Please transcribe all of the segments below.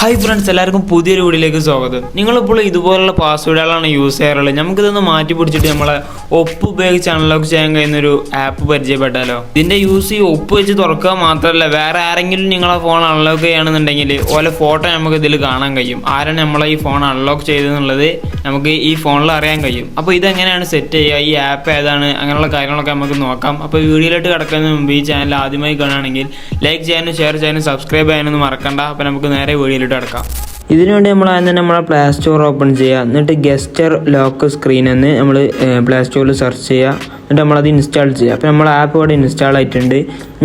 Hi friends, എല്ലാവർക്കും പുതിയൊരു വീഡിയോയിലേക്ക് സ്വാഗതം. നിങ്ങളിപ്പോൾ ഇതുപോലുള്ള പാസ്വേഡുകളാണ് യൂസ് ചെയ്യാറുള്ളത്. നമുക്കിതൊന്ന് മാറ്റി പിടിച്ചിട്ട് നമ്മളെ ഒപ്പ് ഉപയോഗിച്ച് അൺലോക്ക് ചെയ്യാൻ കഴിയുന്നൊരു ആപ്പ് പരിചയപ്പെട്ടാലോ. ഇതിൻ്റെ യൂസ് ഈ ഒപ്പ് വെച്ച് തുറക്കുക മാത്രമല്ല, വേറെ ആരെങ്കിലും നിങ്ങളെ ഫോൺ അൺലോക്ക് ചെയ്യുകയാണെന്നുണ്ടെങ്കിൽ ഓലെ ഫോട്ടോ നമുക്ക് ഇതിൽ കാണാൻ കഴിയും. ആരാണ് നമ്മളെ ഈ ഫോൺ അൺലോക്ക് ചെയ്തതെന്നുള്ളത് നമുക്ക് ഈ ഫോണിൽ അറിയാൻ കഴിയും. അപ്പോൾ ഇതെങ്ങനെയാണ് സെറ്റ് ചെയ്യുക, ഈ ആപ്പ് ഏതാണ്, അങ്ങനെയുള്ള കാര്യങ്ങളൊക്കെ നമുക്ക് നോക്കാം. അപ്പോൾ വീഡിയോയിലോട്ട് കിടക്കുന്നതിന് മുമ്പ് ഈ ചാനൽ ആദ്യമായി കാണുകയാണെങ്കിൽ ലൈക്ക് ചെയ്യാനും ഷെയർ ചെയ്യാനും സബ്സ്ക്രൈബ് ചെയ്യാനൊന്നും മറക്കണ്ട. അപ്പോൾ നമുക്ക് നേരെ വീഡിയോയിലോട്ട് കിടക്കാം. ഇതിനുവേണ്ടി നമ്മൾ ആദ്യം തന്നെ നമ്മളെ പ്ലേ സ്റ്റോർ ഓപ്പൺ ചെയ്യുക. എന്നിട്ട് ഗസ്റ്റർ ലോക്ക് സ്ക്രീൻ എന്ന് നമ്മൾ പ്ലേ സ്റ്റോറിൽ സെർച്ച് ചെയ്യുക. എന്നിട്ട് നമ്മളത് ഇൻസ്റ്റാൾ ചെയ്യുക. അപ്പോൾ നമ്മൾ ആപ്പ് ഇവിടെ ഇൻസ്റ്റാൾ ആയിട്ടുണ്ട്.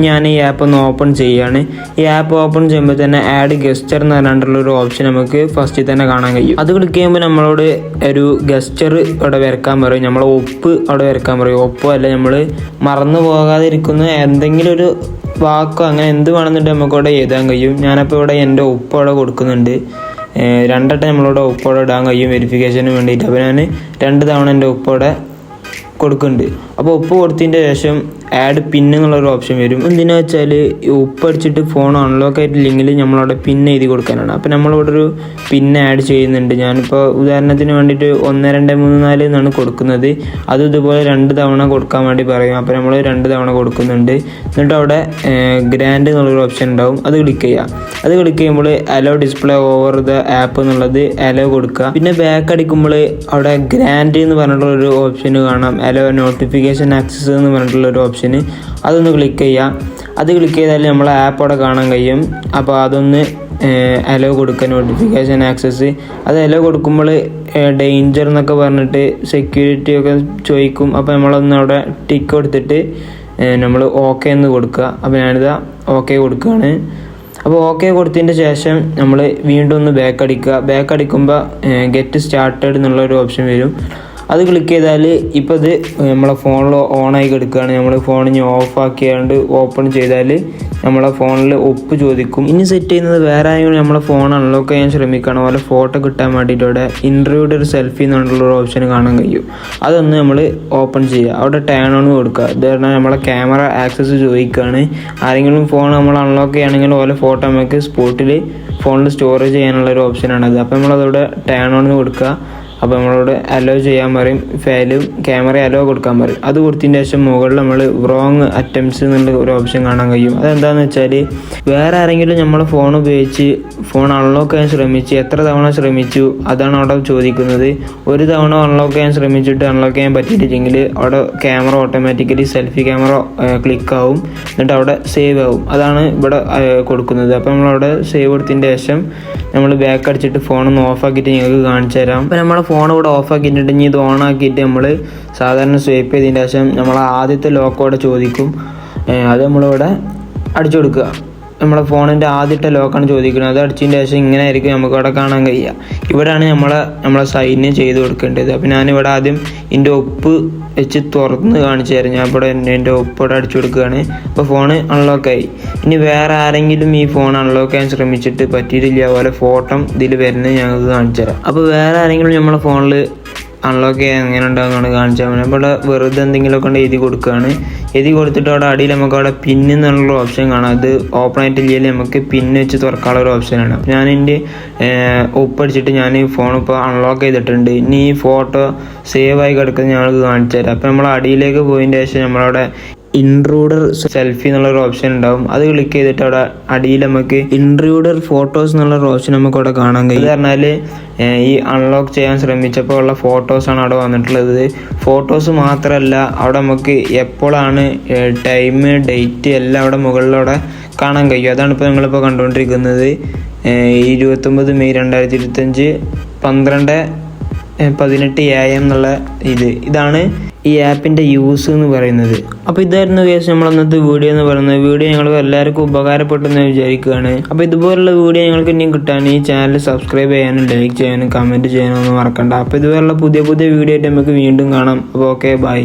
ഞാൻ ഈ ആപ്പ് ഒന്ന് ഓപ്പൺ ചെയ്യുകയാണ്. ഈ ആപ്പ് ഓപ്പൺ ചെയ്യുമ്പോൾ തന്നെ ആഡ് ഗസ്റ്റർ എന്ന് പറഞ്ഞിട്ടുള്ളൊരു ഓപ്ഷൻ നമുക്ക് ഫസ്റ്റിൽ തന്നെ കാണാൻ കഴിയും. അത് ക്ലിക്ക് ചെയ്യുമ്പോൾ നമ്മളോട് ഒരു ഗസ്റ്റർ അവിടെ വരക്കാൻ പറയും, നമ്മളെ ഒപ്പ് അവിടെ വരക്കാൻ പറയും. ഒപ്പോ അല്ല, നമ്മൾ മറന്നു പോകാതിരിക്കുന്ന എന്തെങ്കിലും ഒരു വാക്കോ അങ്ങനെ എന്ത് വേണമെന്നിട്ട് നമുക്കവിടെ എഴുതാൻ കഴിയും. ഞാനപ്പോൾ ഇവിടെ എൻ്റെ ഒപ്പ് അവിടെ കൊടുക്കുന്നുണ്ട്. രണ്ടട്ടം നമ്മളിവിടെ ഒപ്പ് അവിടെ ഇടാൻ കഴിയും വെരിഫിക്കേഷന് വേണ്ടിയിട്ട്. അപ്പോൾ ഞാൻ 2 തവണ എൻ്റെ ഒപ്പ് അവിടെ കൊടുക്കുന്നുണ്ട്. അപ്പോൾ ഒപ്പ് കൊടുത്തതിൻ്റെ ശേഷം ആഡ് പിൻ എന്നുള്ളൊരു ഓപ്ഷൻ വരും. എന്തിനാ വെച്ചാൽ ഈ ഒപ്പ് അടിച്ചിട്ട് ഫോൺ അൺലോക്ക് ആയിട്ടില്ലെങ്കിൽ നമ്മളവിടെ പിൻ എഴുതി കൊടുക്കാനാണ്. അപ്പോൾ നമ്മളിവിടെ ഒരു പിൻ ആഡ് ചെയ്യുന്നുണ്ട്. ഞാനിപ്പോൾ ഉദാഹരണത്തിന് വേണ്ടിയിട്ട് 1 2 3 4 എന്നാണ് കൊടുക്കുന്നത്. അതും ഇതുപോലെ 2 തവണ കൊടുക്കാൻ വേണ്ടി പറയും. അപ്പോൾ നമ്മൾ 2 തവണ കൊടുക്കുന്നുണ്ട്. എന്നിട്ട് അവിടെ ഗ്രാൻഡ് എന്നുള്ളൊരു ഓപ്ഷൻ ഉണ്ടാവും, അത് ക്ലിക്ക് ചെയ്യുക. അത് ക്ലിക്ക് ചെയ്യുമ്പോൾ hello display over the app എന്നുള്ളത് അലോ കൊടുക്കുക. പിന്നെ ബാക്ക് അടിക്കുമ്പോൾ അവിടെ ഗ്രാൻഡ് എന്ന് പറഞ്ഞിട്ടുള്ളൊരു ഓപ്ഷൻ കാണാം, അലോ നോട്ടിഫിക്കേഷൻ ആക്സസ് എന്ന് പറഞ്ഞിട്ടുള്ളൊരു ഓപ്ഷൻ. അതൊന്ന് ക്ലിക്ക് ചെയ്യുക. അത് ക്ലിക്ക് ചെയ്താൽ നമ്മളെ ആപ്പ് അവിടെ കാണാൻ കഴിയും. അപ്പോൾ അതൊന്ന് അലോ കൊടുക്കുക, നോട്ടിഫിക്കേഷൻ ആക്സസ്. അത് അലോ കൊടുക്കുമ്പോൾ ഡേഞ്ചർ എന്നൊക്കെ പറഞ്ഞിട്ട് സെക്യൂരിറ്റി ഒക്കെ ചോദിക്കും. അപ്പോൾ നമ്മളൊന്ന് അവിടെ ടിക്ക് കൊടുത്തിട്ട് നമ്മൾ ഓക്കെ എന്ന് കൊടുക്കുക. അപ്പോൾ ഞാനിതാ ഓക്കെ കൊടുക്കുകയാണ്. അപ്പോൾ ഓക്കെ കൊടുത്തതിൻ്റെ ശേഷം നമ്മൾ വീണ്ടും ഒന്ന് ബാക്ക് അടിക്കുക. ബാക്ക് അടിക്കുമ്പോൾ ഗെറ്റ് സ്റ്റാർട്ടഡ് എന്നുള്ളൊരു ഓപ്ഷൻ വരും. അത് ക്ലിക്ക് ചെയ്താൽ ഇപ്പോൾ ഇത് നമ്മളെ ഫോണിൽ ഓണായി കിടക്കുകയാണ്. നമ്മൾ ഫോൺ ഇനി ഓഫ് ആക്കിയാണ്ട് ഓപ്പൺ ചെയ്താൽ നമ്മളെ ഫോണിൽ ഒപ്പ് ചോദിക്കും. ഇനി സെറ്റ് ചെയ്യുന്നത് വേറെ ആരെങ്കിലും നമ്മളെ ഫോൺ അൺലോക്ക് ചെയ്യാൻ ശ്രമിക്കുകയാണ്, അതുപോലെ ഫോട്ടോ കിട്ടാൻ വേണ്ടിയിട്ട് അവിടെ ഇൻട്രൂഡർ സെൽഫി എന്നുള്ളൊരു ഓപ്ഷൻ കാണാൻ കഴിയും. അതൊന്ന് നമ്മൾ ഓപ്പൺ ചെയ്യുക. അവിടെ ടേൺ ഓൺ കൊടുക്കുക. ഇത് പറഞ്ഞാൽ നമ്മളെ ക്യാമറ ആക്സസ് ചോദിക്കുകയാണ്. ആരെങ്കിലും ഫോൺ നമ്മൾ അൺലോക്ക് ചെയ്യുകയാണെങ്കിൽ ഓലെ ഫോട്ടോ നമുക്ക് സ്പോട്ടിൽ ഫോണിൽ സ്റ്റോറേജ് ചെയ്യാനുള്ളൊരു ഓപ്ഷനാണത്. അപ്പോൾ നമ്മളതവിടെ ടേൺ ഓൺ കൊടുക്കുക. അപ്പോൾ നമ്മളോട് അലോ ചെയ്യാൻ പറയും, ഫയലും ക്യാമറ അലോ കൊടുക്കാൻ പറയും. അത് കൊടുത്തതിന് ശേഷം മുകളിൽ നമ്മൾ റോങ് അറ്റംപ്റ്റ്സ് എന്നുള്ള ഒരു ഓപ്ഷൻ കാണാൻ കഴിയും. അതെന്താണെന്ന് വെച്ചാൽ വേറെ ആരെങ്കിലും നമ്മളെ ഫോൺ ഉപയോഗിച്ച് ഫോൺ അൺലോക്ക് ചെയ്യാൻ ശ്രമിച്ച് എത്ര തവണ ശ്രമിച്ചു അതാണ് അവിടെ ചോദിക്കുന്നത്. 1 തവണ അൺലോക്ക് ചെയ്യാൻ ശ്രമിച്ചിട്ട് അൺലോക്ക് ചെയ്യാൻ പറ്റിയിട്ടില്ലെങ്കിൽ അവിടെ camera automatically selfie camera click ആവും. എന്നിട്ട് അവിടെ സേവ് ആവും. അതാണ് ഇവിടെ കൊടുക്കുന്നത്. അപ്പോൾ നമ്മളവിടെ സേവ് കൊടുത്തതിൻ്റെ ശേഷം നമ്മൾ ബാക്ക് അടിച്ചിട്ട് ഫോണൊന്ന് ഓഫാക്കിയിട്ട് നിങ്ങൾക്ക് കാണിച്ചു തരാം. അപ്പോൾ നമ്മളെ ഫോൺ ഇവിടെ ഓഫാക്കിയിട്ടുണ്ട്. ഇനി ഇത് ഓൺ ആക്കിയിട്ട് നമ്മൾ സാധാരണ സ്വൈപ്പ് ചെയ്തതിൻ്റെ ശേഷം നമ്മൾ ആദ്യത്തെ ലോക്ക് അവിടെ ചോദിക്കും. അത് നമ്മളിവിടെ അടിച്ചു കൊടുക്കുക. നമ്മളെ ഫോണിൻ്റെ ആദ്യത്തെ ലോക്കാണ് ചോദിക്കുന്നത്. അത് അടിച്ചതിൻ്റെ ശേഷം ഇങ്ങനെ ആയിരിക്കും നമുക്ക് അവിടെ കാണാൻ കഴിയുക. ഇവിടെയാണ് നമ്മളെ സൈന് ചെയ്ത് കൊടുക്കേണ്ടത്. അപ്പോൾ ഞാനിവിടെ ആദ്യം എൻ്റെ ഒപ്പ് വെച്ച് തുറന്ന് കാണിച്ചു തരാം. ഞാൻ ഇവിടെ എൻ്റെ ഒപ്പ് ഇവിടെ അടിച്ചു കൊടുക്കുകയാണ്. അപ്പോൾ ഫോണ് അൺലോക്കായി. ഇനി വേറെ ആരെങ്കിലും ഈ ഫോൺ അൺലോക്ക് ചെയ്യാൻ ശ്രമിച്ചിട്ട് പറ്റിയിട്ടില്ല, അതുപോലെ ഫോട്ടോ ഇതിൽ വരുന്നത് ഞങ്ങൾക്ക് കാണിച്ചു തരാം. അപ്പോൾ വേറെ ആരെങ്കിലും നമ്മളെ ഫോണിൽ അൺലോക്ക് ചെയ്യാൻ എങ്ങനെ ഉണ്ടാകുന്നതാണ് കാണിച്ചാൽ മതി. അപ്പോൾ ഇവിടെ വെറുതെ എന്തെങ്കിലുമൊക്കെ കൊണ്ട് എഴുതി കൊടുക്കുകയാണ്. എഴുതി കൊടുത്തിട്ട് അവിടെ അടിയിൽ നമുക്ക് അവിടെ പിൻ എന്നുള്ള ഓപ്ഷൻ കാണാം. അത് ഓപ്പൺ ആയിട്ടില്ലെങ്കിൽ നമുക്ക് പിൻ വെച്ച് തുറക്കാനുള്ള ഒരു ഓപ്ഷനാണ്. അപ്പോൾ ഞാൻ എൻ്റെ ഒപ്പടിച്ചിട്ട് ഞാൻ ഈ ഫോൺ ഇപ്പോൾ അൺലോക്ക് ചെയ്തിട്ടുണ്ട്. ഇനി ഈ ഫോട്ടോ സേവ് ആയി കിടക്കുന്നത് ഞങ്ങൾക്ക് കാണിച്ചു തരാം. അപ്പോൾ നമ്മൾ അടിയിലേക്ക് പോയതിൻ്റെ ശേഷം നമ്മളവിടെ ഇൻട്രൂഡർ സെൽഫി എന്നുള്ളൊരു ഓപ്ഷൻ ഉണ്ടാവും. അത് ക്ലിക്ക് ചെയ്തിട്ട് അവിടെ അടിയിൽ നമുക്ക് ഇൻട്രൂഡർ ഫോട്ടോസ് എന്നുള്ളൊരു ഓപ്ഷൻ നമുക്ക് അവിടെ കാണാൻ കഴിയും. എന്ന് പറഞ്ഞാൽ ഈ അൺലോക്ക് ചെയ്യാൻ ശ്രമിച്ചപ്പോൾ ഉള്ള ഫോട്ടോസാണ് അവിടെ വന്നിട്ടുള്ളത്. ഫോട്ടോസ് മാത്രമല്ല, അവിടെ നമുക്ക് എപ്പോഴാണ് ടൈം, ഡേറ്റ് എല്ലാം അവിടെ മുകളിലൂടെ കാണാൻ കഴിയും. അതാണ് ഇപ്പോൾ നിങ്ങളിപ്പോൾ കണ്ടുകൊണ്ടിരിക്കുന്നത്. 29 മെയ് 2025 12:18 AM എന്നുള്ള ഇതാണ് ഈ ആപ്പിൻ്റെ യൂസ് എന്ന് പറയുന്നത്. അപ്പോൾ ഇതായിരുന്നു കേസ് നമ്മൾ അന്നത്തെ വീഡിയോ എന്ന് പറയുന്നത്. വീഡിയോ ഞങ്ങൾക്ക് എല്ലാവർക്കും ഉപകാരപ്പെട്ടെന്ന് വിചാരിക്കുകയാണ്. അപ്പോൾ ഇതുപോലുള്ള വീഡിയോ ഞങ്ങൾക്ക് ഇനിയും കിട്ടാൻ ഈ ചാനൽ സബ്സ്ക്രൈബ് ചെയ്യാനും ലൈക്ക് ചെയ്യാനും കമൻറ്റ് ചെയ്യാനും ഒന്നും മറക്കണ്ട. അപ്പോൾ ഇതുപോലുള്ള പുതിയ വീഡിയോ ആയിട്ട് നമുക്ക് വീണ്ടും കാണാം. അപ്പോൾ ഓക്കെ, ബൈ.